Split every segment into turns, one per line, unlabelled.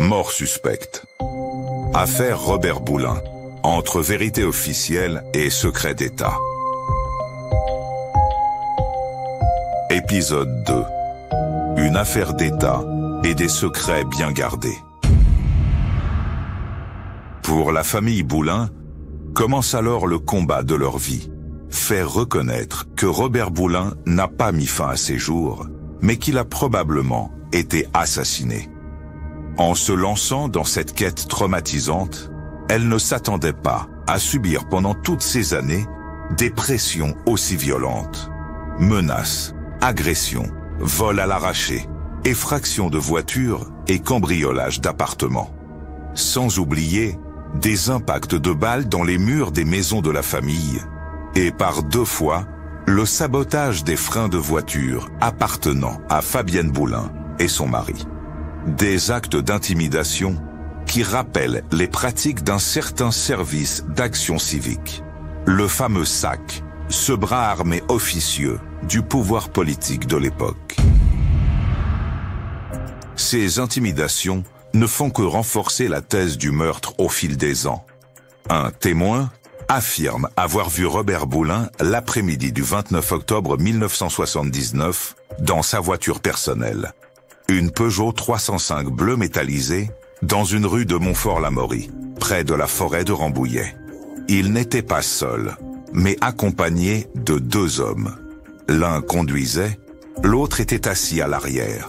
Mort suspecte. Affaire Robert Boulin, entre vérité officielle et secret d'État. Épisode 2. Une affaire d'État et des secrets bien gardés. Pour la famille Boulin, commence alors le combat de leur vie. Faire reconnaître que Robert Boulin n'a pas mis fin à ses jours, mais qu'il a probablement été assassiné. En se lançant dans cette quête traumatisante, elle ne s'attendait pas à subir pendant toutes ces années des pressions aussi violentes. Menaces, agressions, vols à l'arraché, effraction de voitures et cambriolage d'appartements. Sans oublier des impacts de balles dans les murs des maisons de la famille et par 2 fois le sabotage des freins de voiture appartenant à Fabienne Boulin et son mari. Des actes d'intimidation qui rappellent les pratiques d'un certain service d'action civique. Le fameux SAC, ce bras armé officieux du pouvoir politique de l'époque. Ces intimidations ne font que renforcer la thèse du meurtre au fil des ans. Un témoin affirme avoir vu Robert Boulin l'après-midi du 29 octobre 1979 dans sa voiture personnelle, une Peugeot 305 bleu métallisé, dans une rue de Montfort-l'Amaury, près de la forêt de Rambouillet. Il n'était pas seul, mais accompagné de 2 hommes. L'un conduisait, l'autre était assis à l'arrière.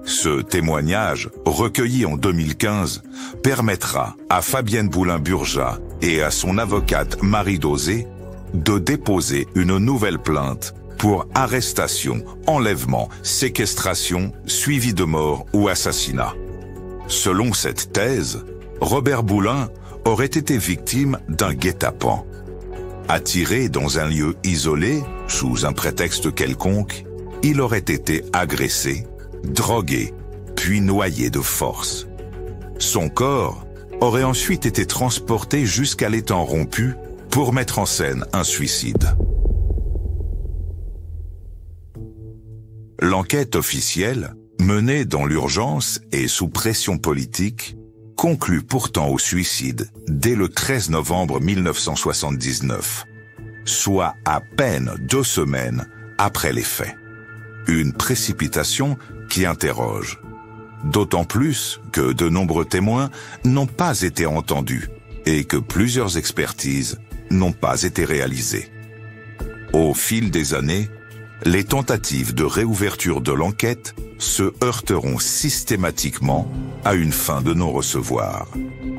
Ce témoignage, recueilli en 2015, permettra à Fabienne Boulin-Burja et à son avocate Marie Dosé de déposer une nouvelle plainte pour arrestation, enlèvement, séquestration, suivi de mort ou assassinat. Selon cette thèse, Robert Boulin aurait été victime d'un guet-apens. Attiré dans un lieu isolé, sous un prétexte quelconque, il aurait été agressé, drogué, puis noyé de force. Son corps aurait ensuite été transporté jusqu'à l'étang rompu pour mettre en scène un suicide. L'enquête officielle, menée dans l'urgence et sous pression politique, conclut pourtant au suicide dès le 13 novembre 1979, soit à peine 2 semaines après les faits. Une précipitation qui interroge, d'autant plus que de nombreux témoins n'ont pas été entendus et que plusieurs expertises n'ont pas été réalisées. Au fil des années, les tentatives de réouverture de l'enquête se heurteront systématiquement à une fin de non-recevoir.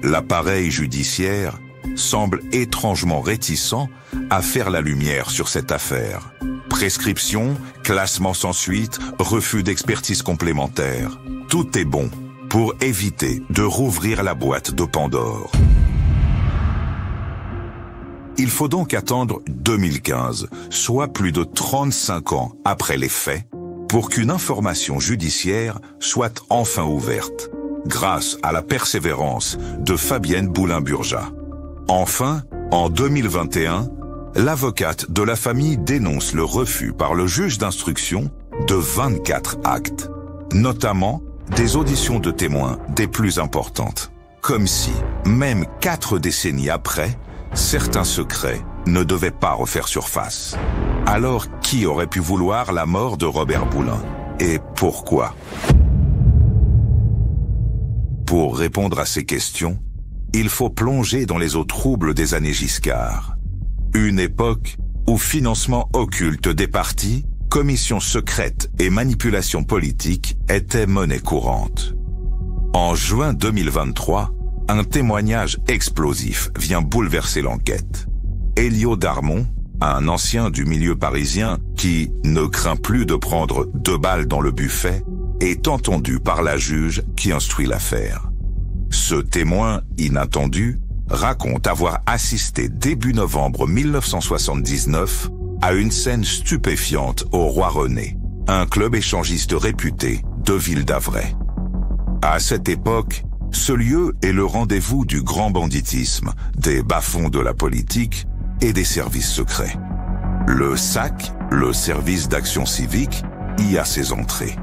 L'appareil judiciaire semble étrangement réticent à faire la lumière sur cette affaire. Prescription, classement sans suite, refus d'expertise complémentaire. Tout est bon pour éviter de rouvrir la boîte de Pandore. Il faut donc attendre 2015, soit plus de 35 ans après les faits, pour qu'une information judiciaire soit enfin ouverte, grâce à la persévérance de Fabienne Boulin-Burja. Enfin, en 2021, l'avocate de la famille dénonce le refus par le juge d'instruction de 24 actes, notamment des auditions de témoins des plus importantes. Comme si, même 4 décennies après, certains secrets ne devaient pas refaire surface. Alors, qui aurait pu vouloir la mort de Robert Boulin? Et pourquoi? Pour répondre à ces questions, il faut plonger dans les eaux troubles des années Giscard. Une époque où financement occulte des partis, commissions secrètes et manipulations politiques étaient monnaie courante. En juin 2023, un témoignage explosif vient bouleverser l'enquête. Elio Darmon, un ancien du milieu parisien qui ne craint plus de prendre 2 balles dans le buffet, est entendu par la juge qui instruit l'affaire. Ce témoin inattendu raconte avoir assisté début novembre 1979 à une scène stupéfiante au Roi René, un club échangiste réputé de Ville-d'Avray. À cette époque, ce lieu est le rendez-vous du grand banditisme, des bas-fonds de la politique et des services secrets. Le SAC, le service d'action civique, y a ses entrées.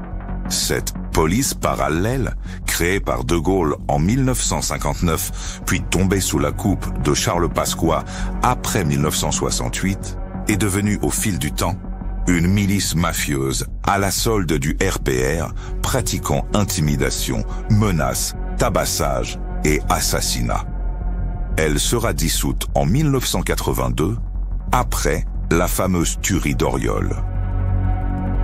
Cette police parallèle, créée par De Gaulle en 1959, puis tombée sous la coupe de Charles Pasqua après 1968, est devenue au fil du temps une milice mafieuse à la solde du RPR, pratiquant intimidation, menaces, tabassage et assassinat. Elle sera dissoute en 1982, après la fameuse tuerie d'Oriol.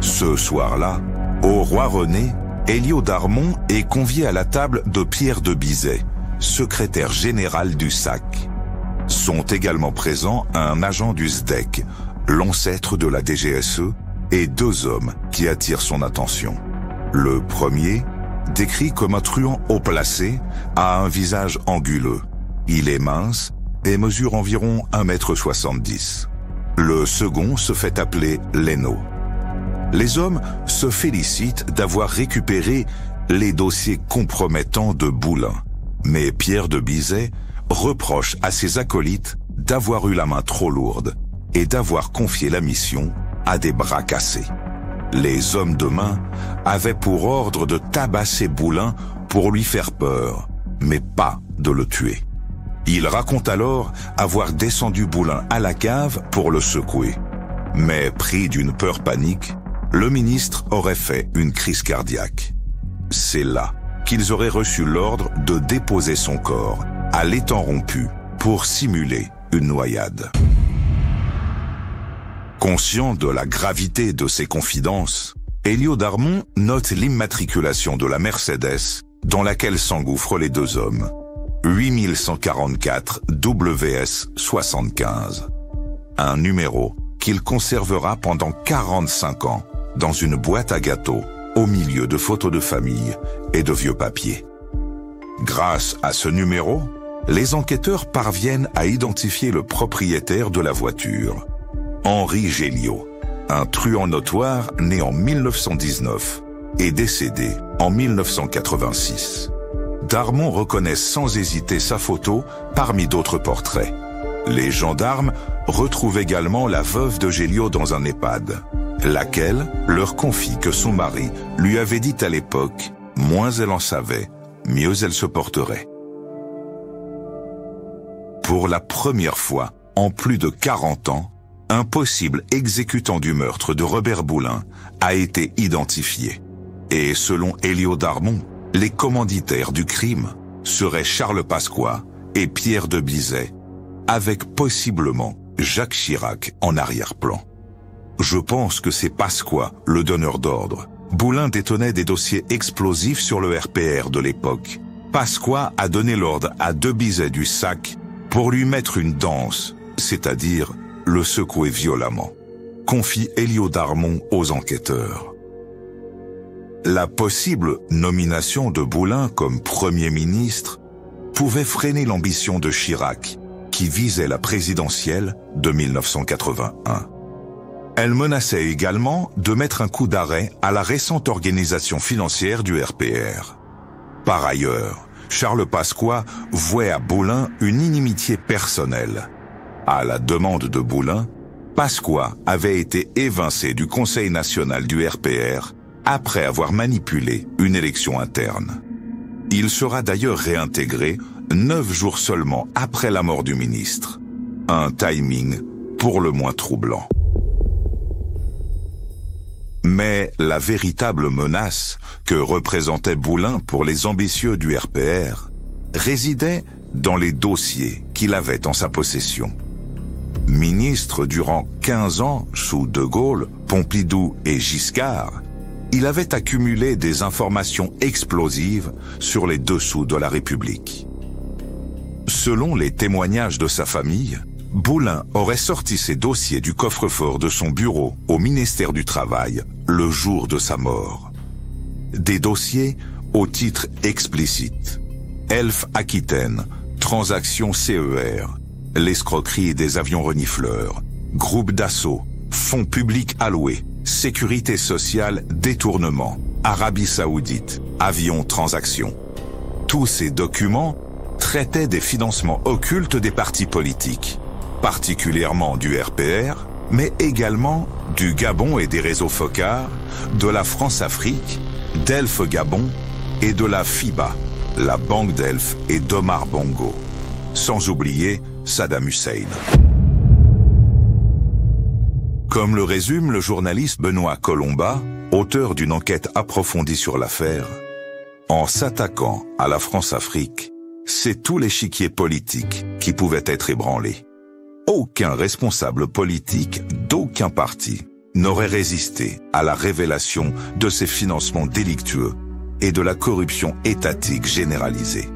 Ce soir-là, au Roi René, Héliot Darmon est convié à la table de Pierre de Bizet, secrétaire général du SAC. Sont également présents un agent du SDEC, l'ancêtre de la DGSE, et deux hommes qui attirent son attention. Le premier, décrit comme un truand haut placé, a un visage anguleux. Il est mince et mesure environ 1,70 m. Le second se fait appeler Leno. Les hommes se félicitent d'avoir récupéré les dossiers compromettants de Boulin. Mais Pierre de Bizet reproche à ses acolytes d'avoir eu la main trop lourde et d'avoir confié la mission à des bras cassés. Les hommes de main avaient pour ordre de tabasser Boulin pour lui faire peur, mais pas de le tuer. Il raconte alors avoir descendu Boulin à la cave pour le secouer. Mais pris d'une peur panique, le ministre aurait fait une crise cardiaque. C'est là qu'ils auraient reçu l'ordre de déposer son corps à l'étang rompu pour simuler une noyade. Conscient de la gravité de ces confidences, Héliot Darmon note l'immatriculation de la Mercedes dans laquelle s'engouffrent les deux hommes. 8144 WS 75. Un numéro qu'il conservera pendant 45 ans dans une boîte à gâteaux au milieu de photos de famille et de vieux papiers. Grâce à ce numéro, les enquêteurs parviennent à identifier le propriétaire de la voiture, Henri Géliot, un truand notoire né en 1919 et décédé en 1986. Darmon reconnaît sans hésiter sa photo parmi d'autres portraits. Les gendarmes retrouvent également la veuve de Géliot dans un EHPAD, laquelle leur confie que son mari lui avait dit à l'époque « moins elle en savait, mieux elle se porterait ». Pour la première fois, en plus de 40 ans, un possible exécutant du meurtre de Robert Boulin a été identifié. Et selon Héliot Darmon, les commanditaires du crime seraient Charles Pasqua et Pierre de Bizet, avec possiblement Jacques Chirac en arrière-plan. Je pense que c'est Pasqua, le donneur d'ordre. Boulin détenait des dossiers explosifs sur le RPR de l'époque. Pasqua a donné l'ordre à de Bizet du SAC pour lui mettre une danse, c'est-à-dire le secouer violemment, confie Héliot Darmon aux enquêteurs. La possible nomination de Boulin comme Premier ministre pouvait freiner l'ambition de Chirac, qui visait la présidentielle de 1981. Elle menaçait également de mettre un coup d'arrêt à la récente organisation financière du RPR. Par ailleurs, Charles Pasqua vouait à Boulin une inimitié personnelle. À la demande de Boulin, Pasqua avait été évincé du Conseil national du RPR après avoir manipulé une élection interne. Il sera d'ailleurs réintégré 9 jours seulement après la mort du ministre. Un timing pour le moins troublant. Mais la véritable menace que représentait Boulin pour les ambitieux du RPR résidait dans les dossiers qu'il avait en sa possession. Ministre durant 15 ans sous De Gaulle, Pompidou et Giscard, il avait accumulé des informations explosives sur les dessous de la République. Selon les témoignages de sa famille, Boulin aurait sorti ses dossiers du coffre-fort de son bureau au ministère du Travail le jour de sa mort. Des dossiers au titre explicite. Elf Aquitaine, transactions CER, l'escroquerie des avions renifleurs, groupe d'assaut, fonds publics alloués, sécurité sociale, détournement, Arabie Saoudite, avions transactions. Tous ces documents traitaient des financements occultes des partis politiques, particulièrement du RPR, mais également du Gabon et des réseaux Foccart, de la France-Afrique d'Elf Gabon et de la FIBA, la Banque d'Elf et d'Omar Bongo. Sans oublier Saddam Hussein. Comme le résume le journaliste Benoît Colomba, auteur d'une enquête approfondie sur l'affaire, en s'attaquant à la France-Afrique, c'est tout l'échiquier politique qui pouvait être ébranlé. Aucun responsable politique d'aucun parti n'aurait résisté à la révélation de ces financements délictueux et de la corruption étatique généralisée.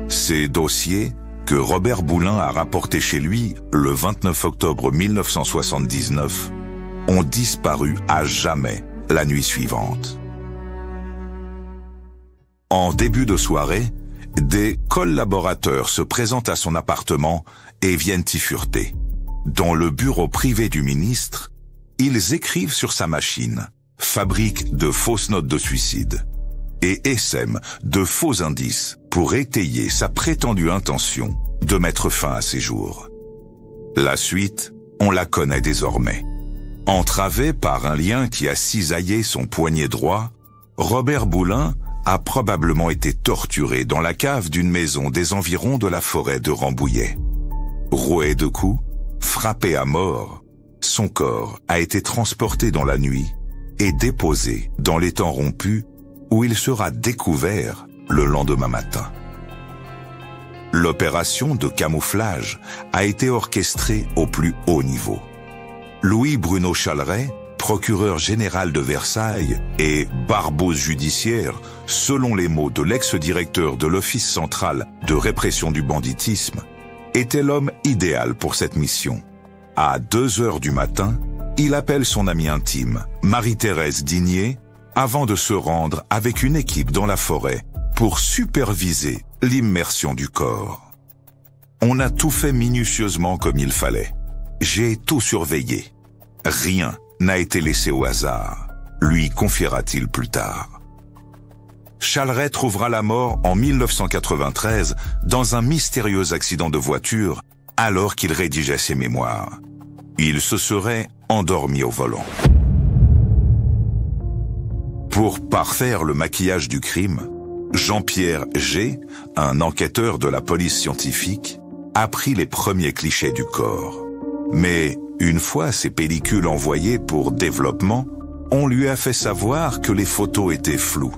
Ces dossiers, que Robert Boulin a rapportés chez lui le 29 octobre 1979, ont disparu à jamais la nuit suivante. En début de soirée, des collaborateurs se présentent à son appartement et viennent y fureter. Dans le bureau privé du ministre, ils écrivent sur sa machine, fabriquent de fausses notes de suicide et essaiment de faux indices pour étayer sa prétendue intention de mettre fin à ses jours. La suite, on la connaît désormais. Entravé par un lien qui a cisaillé son poignet droit, Robert Boulin a probablement été torturé dans la cave d'une maison des environs de la forêt de Rambouillet. Roué de coups, frappé à mort, son corps a été transporté dans la nuit et déposé dans l'étang rompu où il sera découvert le lendemain matin. L'opération de camouflage a été orchestrée au plus haut niveau. Louis-Bruno Chaleret, procureur général de Versailles et barbose judiciaire, selon les mots de l'ex-directeur de l'Office central de répression du banditisme, était l'homme idéal pour cette mission. À 2 heures du matin, il appelle son amie intime, Marie-Thérèse Digné, avant de se rendre avec une équipe dans la forêt pour superviser l'immersion du corps. On a tout fait minutieusement comme il fallait. J'ai tout surveillé. Rien n'a été laissé au hasard, lui confiera-t-il plus tard. Chaleret trouvera la mort en 1993 dans un mystérieux accident de voiture alors qu'il rédigeait ses mémoires. Il se serait endormi au volant. Pour parfaire le maquillage du crime, Jean-Pierre G., un enquêteur de la police scientifique, a pris les premiers clichés du corps. Mais une fois ces pellicules envoyées pour développement, on lui a fait savoir que les photos étaient floues,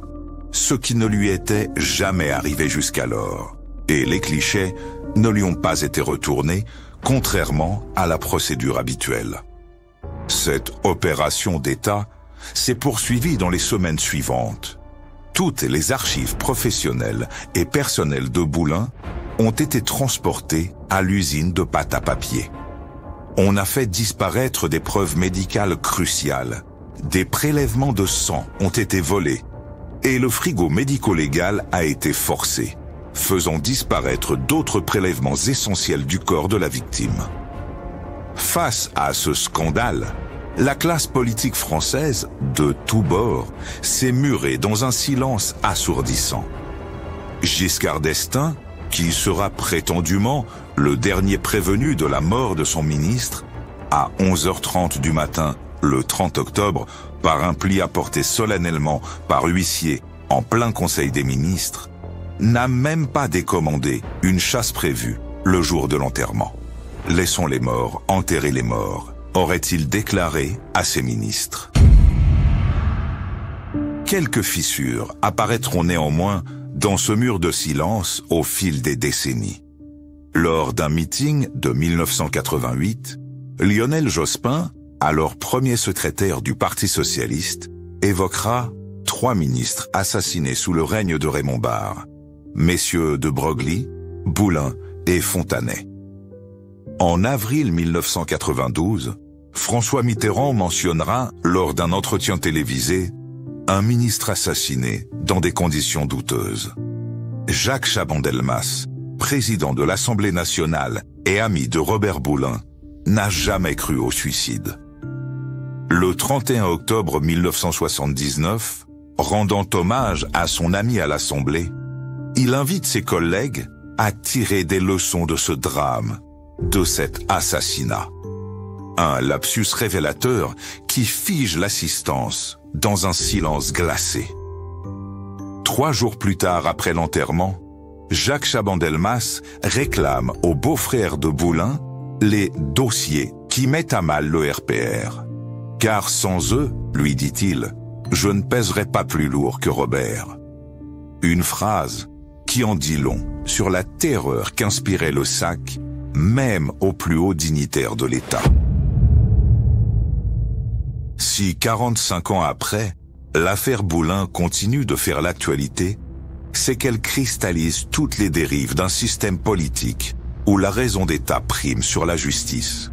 ce qui ne lui était jamais arrivé jusqu'alors. Et les clichés ne lui ont pas été retournés, contrairement à la procédure habituelle. Cette opération d'État s'est poursuivie dans les semaines suivantes. Toutes les archives professionnelles et personnelles de Boulin ont été transportées à l'usine de pâte à papier. On a fait disparaître des preuves médicales cruciales. Des prélèvements de sang ont été volés et le frigo médico-légal a été forcé, faisant disparaître d'autres prélèvements essentiels du corps de la victime. Face à ce scandale, la classe politique française, de tous bords, s'est murée dans un silence assourdissant. Giscard d'Estaing, qui sera prétendument le dernier prévenu de la mort de son ministre, à 11h30 du matin, le 30 octobre, par un pli apporté solennellement par huissier en plein Conseil des ministres, n'a même pas décommandé une chasse prévue le jour de l'enterrement. Laissons les morts enterrer les morts, aurait-il déclaré à ses ministres. Quelques fissures apparaîtront néanmoins dans ce mur de silence au fil des décennies. Lors d'un meeting de 1988, Lionel Jospin, alors premier secrétaire du Parti socialiste, évoquera 3 ministres assassinés sous le règne de Raymond Barre, messieurs de Broglie, Boulin et Fontanet. En avril 1992, François Mitterrand mentionnera, lors d'un entretien télévisé, un ministre assassiné dans des conditions douteuses. Jacques Chaban-Delmas, président de l'Assemblée nationale et ami de Robert Boulin, n'a jamais cru au suicide. Le 31 octobre 1979, rendant hommage à son ami à l'Assemblée, il invite ses collègues à tirer des leçons de ce drame, de cet assassinat. Un lapsus révélateur qui fige l'assistance dans un silence glacé. 3 jours plus tard après l'enterrement, Jacques Chaban-Delmas réclame aux beaux-frères de Boulin les dossiers qui mettent à mal le RPR. Car sans eux, lui dit-il, je ne pèserai pas plus lourd que Robert. Une phrase qui en dit long sur la terreur qu'inspirait le SAC, même aux plus hauts dignitaires de l'État. Si 45 ans après, l'affaire Boulin continue de faire l'actualité, c'est qu'elle cristallise toutes les dérives d'un système politique où la raison d'État prime sur la justice,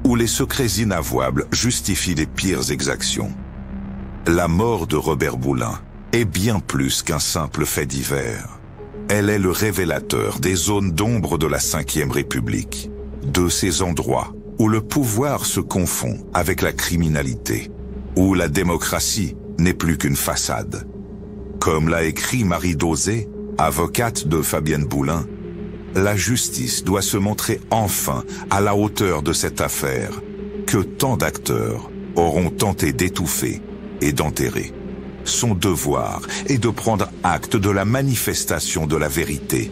où les secrets inavouables justifient les pires exactions. La mort de Robert Boulin est bien plus qu'un simple fait divers. Elle est le révélateur des zones d'ombre de la Ve République, de ces endroits où le pouvoir se confond avec la criminalité, où la démocratie n'est plus qu'une façade. Comme l'a écrit Marie Dauzé, avocate de Fabienne Boulin, la justice doit se montrer enfin à la hauteur de cette affaire que tant d'acteurs auront tenté d'étouffer et d'enterrer. Son devoir est de prendre acte de la manifestation de la vérité,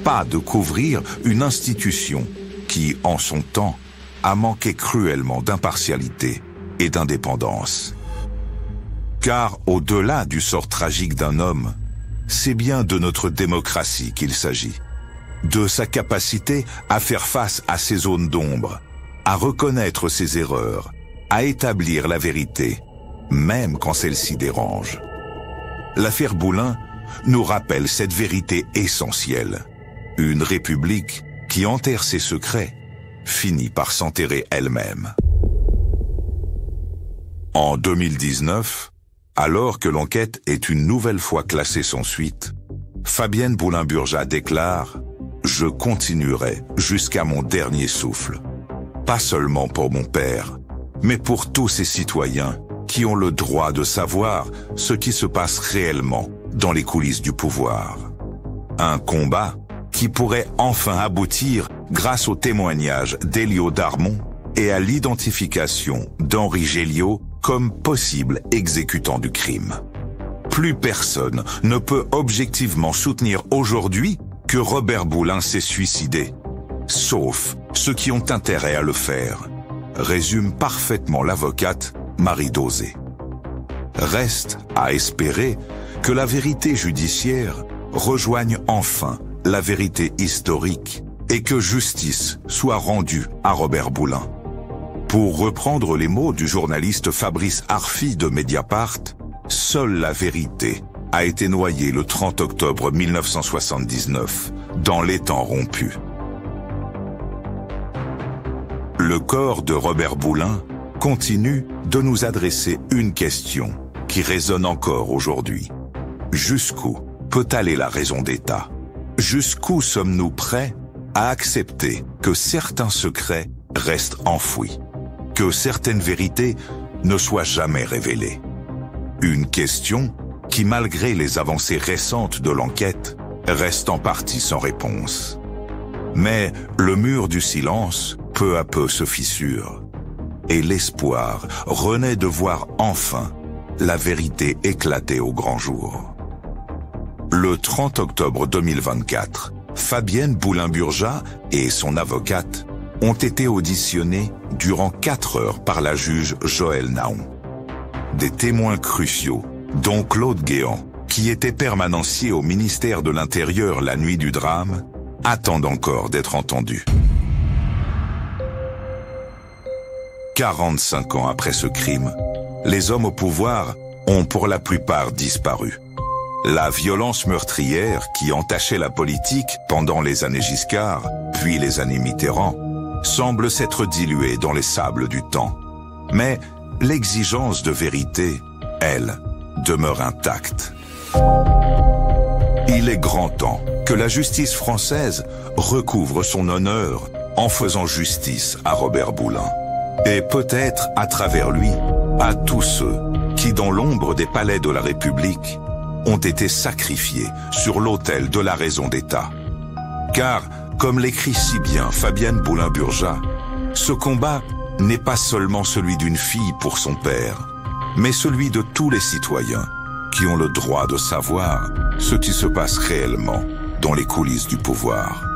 pas de couvrir une institution qui, en son temps, a manqué cruellement d'impartialité et d'indépendance. Car au-delà du sort tragique d'un homme, c'est bien de notre démocratie qu'il s'agit, de sa capacité à faire face à ces zones d'ombre, à reconnaître ses erreurs, à établir la vérité, même quand celle-ci dérange. L'affaire Boulin nous rappelle cette vérité essentielle. Une république qui enterre ses secrets finit par s'enterrer elle-même. En 2019, alors que l'enquête est une nouvelle fois classée sans suite, Fabienne Boulin-Burjat déclare « Je continuerai jusqu'à mon dernier souffle. Pas seulement pour mon père, mais pour tous ces citoyens qui ont le droit de savoir ce qui se passe réellement dans les coulisses du pouvoir. Un combat qui pourrait enfin aboutir grâce au témoignage d'Elio Darmon et à l'identification d'Henri Géliot comme possible exécutant du crime. Plus personne ne peut objectivement soutenir aujourd'hui que Robert Boulin s'est suicidé, sauf ceux qui ont intérêt à le faire, résume parfaitement l'avocate Marie Dauzé. Reste à espérer que la vérité judiciaire rejoigne enfin la vérité historique et que justice soit rendue à Robert Boulin. Pour reprendre les mots du journaliste Fabrice Arfi de Mediapart, seule la vérité a été noyée le 30 octobre 1979 dans l'étang rompu. Le corps de Robert Boulin continue de nous adresser une question qui résonne encore aujourd'hui. Jusqu'où peut aller la raison d'État? Jusqu'où sommes-nous prêts à accepter que certains secrets restent enfouis, que certaines vérités ne soient jamais révélées? Une question qui, malgré les avancées récentes de l'enquête, reste en partie sans réponse. Mais le mur du silence, peu à peu, se fissure. Et l'espoir renaît de voir enfin la vérité éclater au grand jour. Le 30 octobre 2024, Fabienne Boulin-Burjat et son avocate ont été auditionnés durant 4 heures par la juge Joëlle Naon. Des témoins cruciaux, dont Claude Guéant, qui était permanencier au ministère de l'Intérieur la nuit du drame, attendent encore d'être entendus. 45 ans après ce crime, les hommes au pouvoir ont pour la plupart disparu. La violence meurtrière qui entachait la politique pendant les années Giscard, puis les années Mitterrand, semble s'être diluée dans les sables du temps. Mais l'exigence de vérité, elle, demeure intacte. Il est grand temps que la justice française recouvre son honneur en faisant justice à Robert Boulin. Et peut-être à travers lui, à tous ceux qui, dans l'ombre des palais de la République, ont été sacrifiés sur l'autel de la raison d'État. Car, comme l'écrit si bien Fabienne Boulin-Burjat, ce combat n'est pas seulement celui d'une fille pour son père, mais celui de tous les citoyens qui ont le droit de savoir ce qui se passe réellement dans les coulisses du pouvoir.